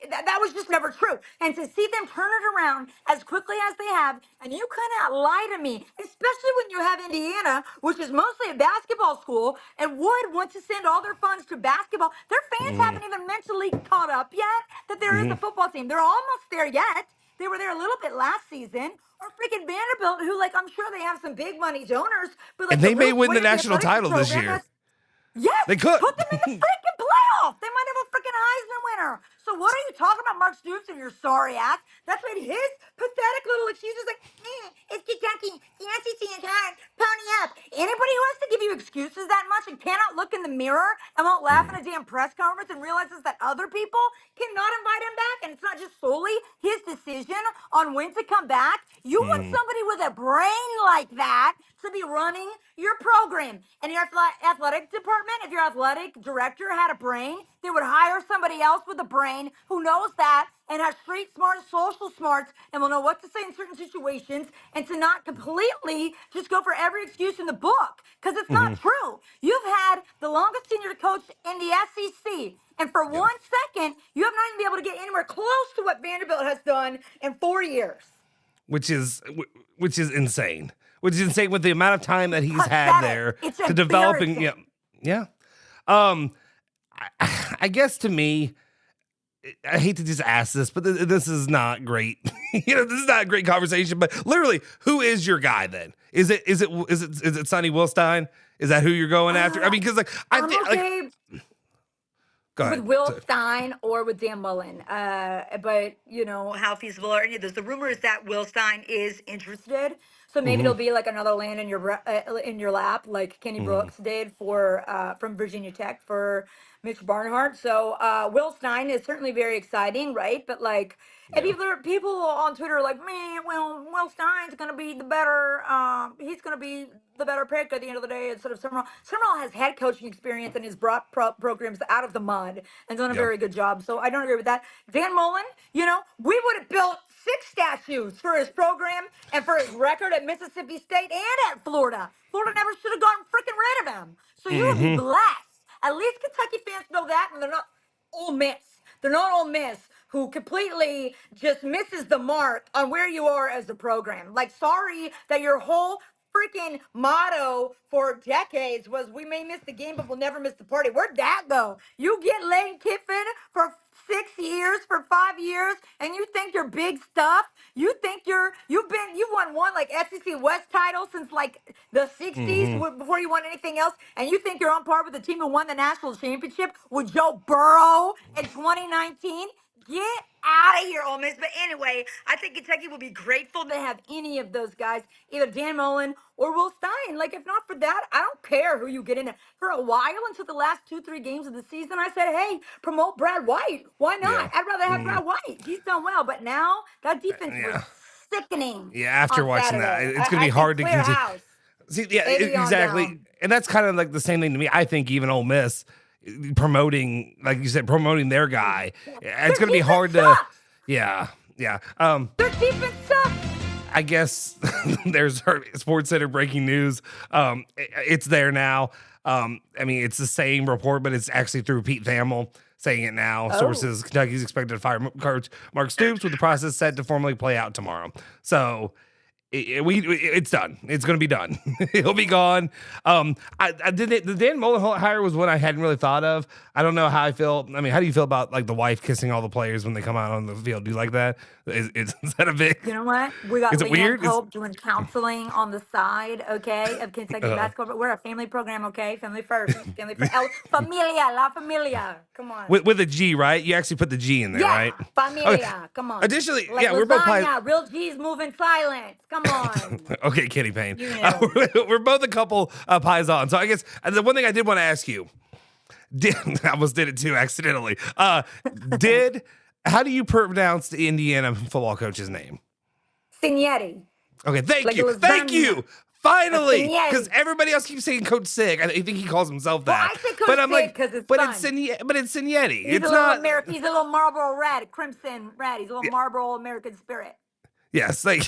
That was just never true. And to see them turn it around as quickly as they have, and you cannot lie to me, especially when you have Indiana, which is mostly a basketball school, and would want to send all their funds to basketball. Their fans haven't even mentally caught up yet that there is a football team. They're almost there yet. They were there a little bit last season. Or freaking Vanderbilt, who, like, I'm sure they have some big money donors, but like, and they may win the national title this year. Yes, they could put them in the freaking playoff. They might have a freaking Heisman winner. So what are you talking about, Mark Stoops and your sorry ass? That's what his pathetic little excuses like, it's Kentucky, the SEC is hard, pony up. Anybody who has to give you excuses that much and cannot look in the mirror and won't laugh in a damn press conference and realizes that other people cannot invite him back, and it's not just solely his decision on when to come back. You want somebody with a brain like that to be running your program. And your athletic department, if your athletic director had a brain, they would hire somebody else with a brain who knows that and has street smarts, social smarts, and will know what to say in certain situations, and to not completely just go for every excuse in the book, because it's not true. You've had the longest tenured coach in the SEC, and for 1 second, you have not even been able to get anywhere close to what Vanderbilt has done in 4 years. Which is insane. Which is insane with the amount of time that he's had there to develop. And I guess to me, I hate to just ask this, but this is not great. This is not a great conversation. But literally, who is your guy then? Is it Sonny Wilstein? Is that who you're going after? I mean, because I think. Go with ahead. Will Stein or with Dan Mullen. But how feasible are any of those? The rumor is that Will Stein is interested, so maybe it'll be like another land in your lap, like Kenny Brooks did for from Virginia Tech for Mitch Barnhart. So Will Stein is certainly very exciting, right? But like, if people on Twitter are like, man, well, Will Stein's gonna be the better. He's gonna be the better pick at the end of the day instead of Summerall. Summerall has head coaching experience and has brought programs out of the mud and done a very good job. So I don't agree with that. Dan Mullen, we would have built 6 statues for his program and for his record at Mississippi State and at Florida. Florida never should have gotten freaking rid of him. So you would be blessed. At least Kentucky fans know that, and they're not Ole Miss. They're not Ole Miss, who completely just misses the mark on where you are as a program. Like, sorry that your whole freaking motto for decades was we may miss the game, but we'll never miss the party. Where'd that go? You get Lane Kiffin for 6 years, for 5 years, and you think you're big stuff? You think you've won one like SEC West title since like the 60s before you won anything else, and you think you're on par with the team who won the national championship with Joe Burrow in 2019? Get out of here, Ole Miss. But anyway, I think Kentucky will be grateful to have any of those guys, either Dan Mullen or Will Stein. Like, if not for that, I don't care who you get in there. For a while, until the last 2-3 games of the season, I said, hey, promote Brad White. Why not? Yeah. I'd rather have Brad White. He's done well. But now, that defense was sickening. Yeah, after on watching Saturday. that, it's going to be hard to clear continue. house. See, yeah, 80 on exactly. down. And that's kind of like the same thing to me. I think even Ole Miss promoting, like you said, promoting their guy, it's going to be hard to. Yeah. Their defense sucks. I guess there's Sports Center breaking news. It's there now. I mean, it's the same report, but it's actually through Pete Thamel saying it now. Sources: Kentucky's expected to fire Coach Mark Stoops, with the process set to formally play out tomorrow. So it's done. It's going to be done. He'll be gone. The Dan Mullen hire was one I hadn't really thought of. I don't know how I feel. I mean, how do you feel about like the wife kissing all the players when they come out on the field? Do you like that? Is that a big? You know what? We got Is it weird? Leanne Pope doing counseling on the side, okay, of Kentucky basketball. But we're a family program, okay? Family first. Family first. Familia, la familia. Come on. With a G, right? You actually put the G in there, right? Familia. Okay. Come on. Additionally, like we're both real G's move in silence. Come on. Okay, Kenny Payne. You know. We're both a couple Paisan. So I guess the one thing I did want to ask you, I almost did it too accidentally. How do you pronounce the Indiana football coach's name? Signetti. Okay, thank you. Finally, because everybody else keeps saying Coach Sig. I think he calls himself that. Well, I say Coach Sig because it's fun. It's Signetti. He's a little Marlboro rat, crimson rat. He's a little Marlboro American spirit. Yes, like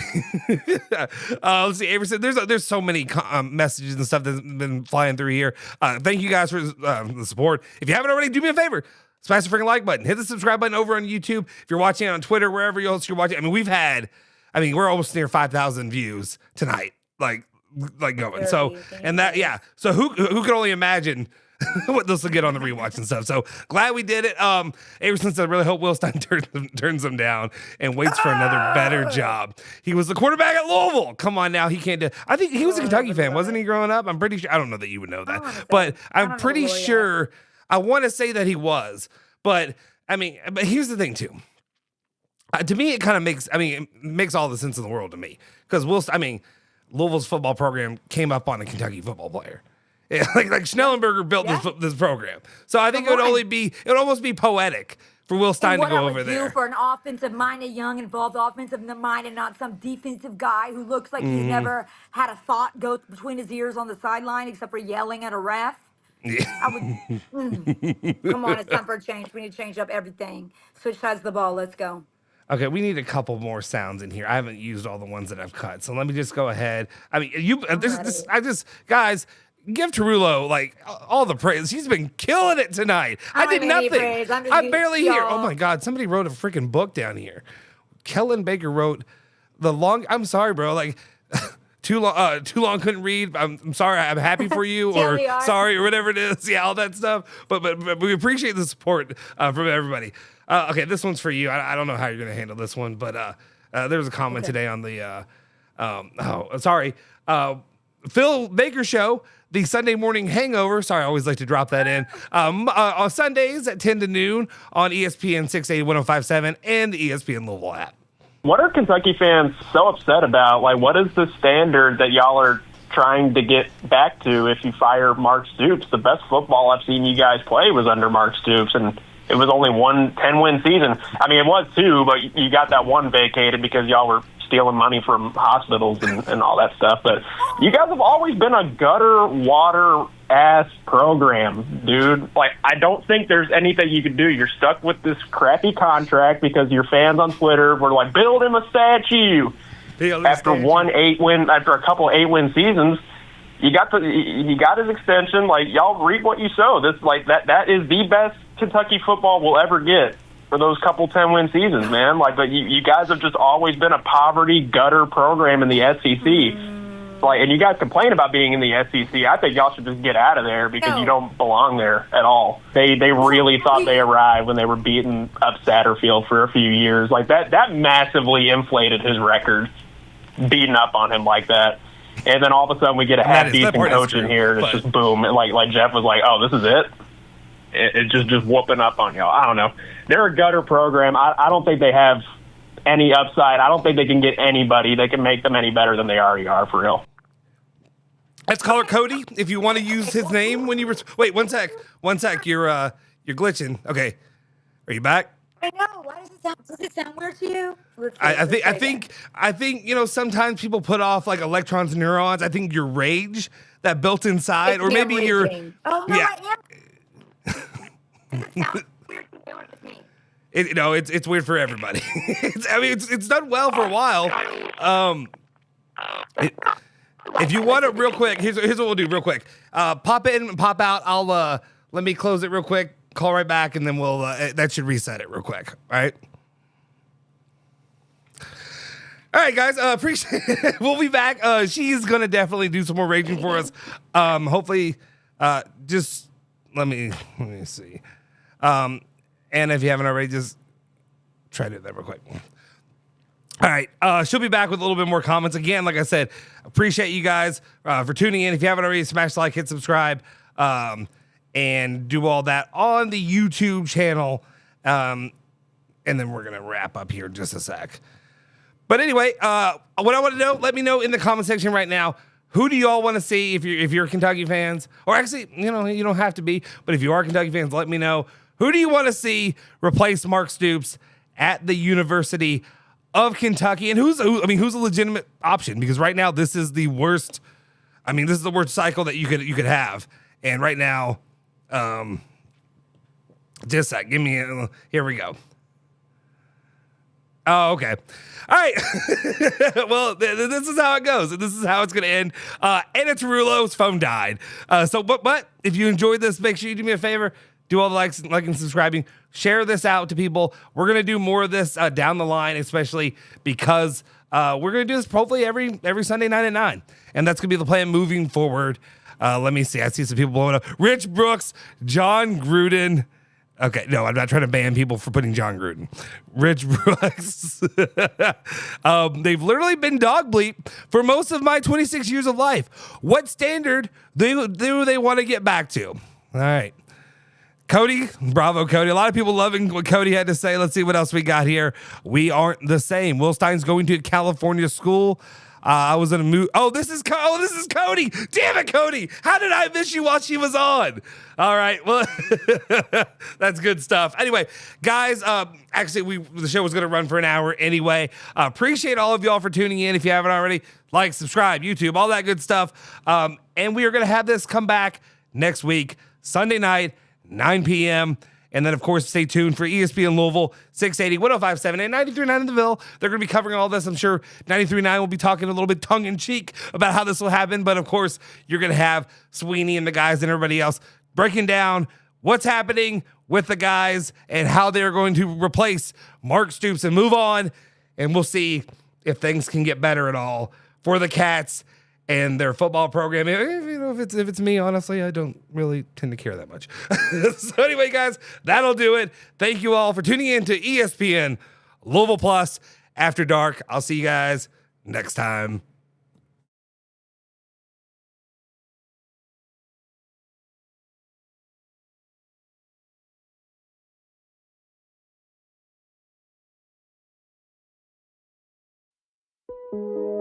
let's see, Avery said there's so many messages and stuff that's been flying through here. Thank you guys for the support. If you haven't already, do me a favor. Smash the freaking like button. Hit the subscribe button over on YouTube. If you're watching it on Twitter, wherever else you're watching. I mean, we're almost near 5,000 views tonight. Like going. So, and that, yeah. So who could only imagine what this will get on the rewatch and stuff. So glad we did it. Ever since I really hope Will Stein turns them down and waits for another better job. He was the quarterback at Louisville. Come on now. He can't do. I think he was a Kentucky fan, wasn't he, growing up? I'm pretty sure. I don't know that you would know that, but I'm pretty sure. I want to say that he was, but I mean, but here's the thing too. To me, it kind of makes all the sense in the world to me, because Louisville's football program came up on a Kentucky football player. Yeah, like Schnellenberger built this program. So I think it would almost be poetic for Will Stein to go over there. For an offensive-minded, young, involved offensive-minded, not some defensive guy who looks like he's never had a thought go between his ears on the sideline except for yelling at a ref. Yeah. Come on, it's time for a change. We need to change up everything. Switch sides of the ball. Let's go. Okay, we need a couple more sounds in here. I haven't used all the ones that I've cut, so let me just go ahead. I mean, guys, give Tarullo like all the praise. He's been killing it tonight. I did nothing. I'm barely here. Oh my God, somebody wrote a freaking book down here. Kellen Baker wrote I'm sorry, bro. Like. Too long couldn't read. I'm sorry. I'm happy for you, or sorry, or whatever it is. Yeah, all that stuff. But we appreciate the support from everybody. Okay, this one's for you. I don't know how you're gonna handle this one, but there was a comment today on the Phil Baker show the Sunday morning hangover. Sorry, I always like to drop that in. On Sundays at 10 to noon on ESPN 680 1057 and the ESPN Louisville app. What are Kentucky fans so upset about? Like, what is the standard that y'all are trying to get back to if you fire Mark Stoops? The best football I've seen you guys play was under Mark Stoops, and it was only 1 10-win season. I mean, it was 2, but you got that 1 vacated because y'all were stealing money from hospitals and all that stuff. But you guys have always been a gutter water ass program, dude. Like, I don't think there's anything you can do. You're stuck with this crappy contract because your fans on Twitter were like, build him a statue. After a couple 8-win seasons, he got his extension. Like, y'all reap what you sow. That is the best Kentucky football will ever get for those couple 10-win seasons, man. Like, but you guys have just always been a poverty gutter program in the SEC. Like, and you guys complain about being in the SEC. I think y'all should just get out of there because you don't belong there at all. They really thought they arrived when they were beating up Satterfield for a few years. Like, that massively inflated his record, beating up on him like that. And then all of a sudden we get a half-decent coach in here, and it's just boom. And like Jeff was like, oh, this is it? It's just whooping up on y'all. I don't know. They're a gutter program. I don't think they have any upside. I don't think they can get anybody that can make them any better than they already are, for real. Let's call it Cody. If you want to use his name when you wait, one sec. You're glitching. Okay, are you back? I know. Why does it sound weird to you? I think sometimes people put off like electrons and neurons. I think your rage that built inside, or maybe your oh no, yeah. I am. It's weird for everybody. It's done well for a while. If you want it real quick, here's what we'll do real quick. Pop in and pop out. I'll let me close it real quick. Call right back, and then we'll that should reset it real quick. All right. All right, guys. Appreciate it. We'll be back. She's gonna definitely do some more raging for us. Hopefully, just let me see. And if you haven't already, just try to do that real quick. All right. She'll be back with a little bit more comments. Again, like I said, appreciate you guys for tuning in. If you haven't already, smash the like, hit subscribe, and do all that on the YouTube channel. And then we're going to wrap up here in just a sec. But anyway, what I want to know, let me know in the comment section right now. Who do you all want to see if you're Kentucky fans? Or actually, you don't have to be. But if you are Kentucky fans, let me know. Who do you want to see replace Mark Stoops at the University of Kentucky? And who's a legitimate option? Because right now, this is the worst. This is the worst cycle that you could have. And right now, just a sec. Here we go. Oh, okay. All right. Well, this is how it goes. And this is how it's going to end. Anna Tarullo's phone died. But if you enjoyed this, make sure you do me a favor. Do all the likes and subscribing. Share this out to people. We're going to do more of this down the line, especially because we're going to do this hopefully every Sunday night at 9. And that's going to be the plan moving forward. Let me see. I see some people blowing up. Rich Brooks, John Gruden. Okay, no, I'm not trying to ban people for putting John Gruden. Rich Brooks. They've literally been dog bleep for most of my 26 years of life. What standard do they want to get back to? All right. Cody, bravo, Cody. A lot of people loving what Cody had to say. Let's see what else we got here. We aren't the same. Will Stein's going to California school. I was in a mood. Oh, this is Cody. Damn it, Cody. How did I miss you while she was on? All right. Well, that's good stuff. Anyway, guys, actually, the show was going to run for an hour anyway. Appreciate all of y'all for tuning in. If you haven't already, like, subscribe, YouTube, all that good stuff. And we are going to have this come back next week, Sunday night, 9 p.m. And then, of course, stay tuned for ESPN Louisville, 680, 1057, and 93.9 in the Ville. They're going to be covering all this. I'm sure 93.9 will be talking a little bit tongue-in-cheek about how this will happen. But, of course, you're going to have Sweeney and the guys and everybody else breaking down what's happening with the guys and how they're going to replace Mark Stoops and move on. And we'll see if things can get better at all for the Cats and their football program. If it's me, honestly, I don't really tend to care that much. So anyway, guys, that'll do it. Thank you all for tuning in to ESPN Louisville Plus After Dark. I'll see you guys next time. you.